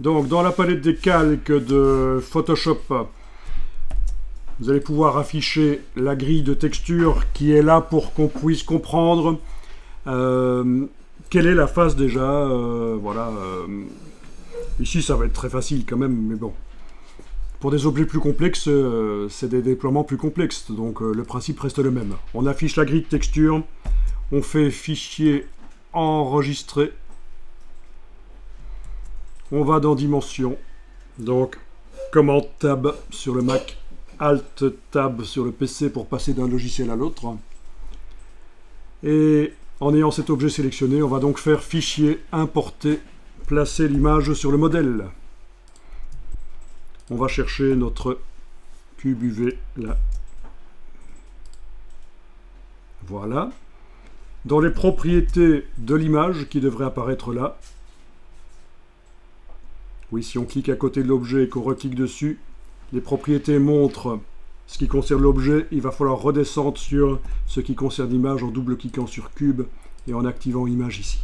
Donc, dans la palette des calques de Photoshop, vous allez pouvoir afficher la grille de texture qui est là pour qu'on puisse comprendre quelle est la face déjà. Voilà. Ici, ça va être très facile quand même, mais bon. Pour des objets plus complexes, c'est des déploiements plus complexes, donc le principe reste le même. On affiche la grille de texture, on fait fichier enregistrer, on va dans dimension, donc commande tab sur le Mac, alt tab sur le PC pour passer d'un logiciel à l'autre. Et en ayant cet objet sélectionné, on va donc faire fichier importer, placer l'image sur le modèle. On va chercher notre cube UV là. Voilà. Dans les propriétés de l'image qui devrait apparaître là. Oui, si on clique à côté de l'objet et qu'on reclique dessus, les propriétés montrent ce qui concerne l'objet. Il va falloir redescendre sur ce qui concerne l'image en double-cliquant sur cube et en activant image ici.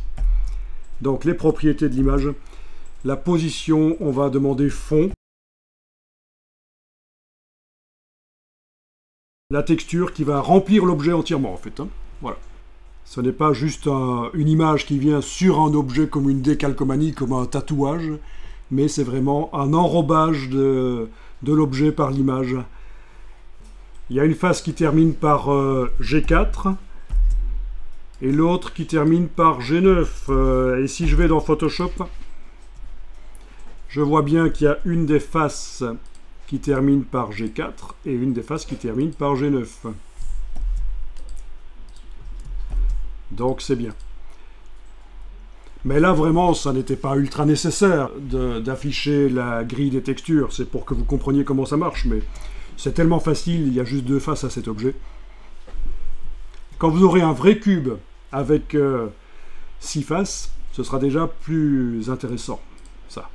Donc les propriétés de l'image. La position, on va demander fond. La texture qui va remplir l'objet entièrement en fait. Hein. Voilà. Ce n'est pas juste une image qui vient sur un objet comme une décalcomanie, comme un tatouage, mais c'est vraiment un enrobage de l'objet par l'image. Il y a une face qui termine par G4 et l'autre qui termine par G9. Et si je vais dans Photoshop, je vois bien qu'il y a une des faces qui termine par G4 et une des faces qui termine par G9. Donc c'est bien. Mais là vraiment, ça n'était pas ultra nécessaire d'afficher la grille des textures. C'est pour que vous compreniez comment ça marche, mais c'est tellement facile, il y a juste deux faces à cet objet. Quand vous aurez un vrai cube avec 6 faces, ce sera déjà plus intéressant, ça.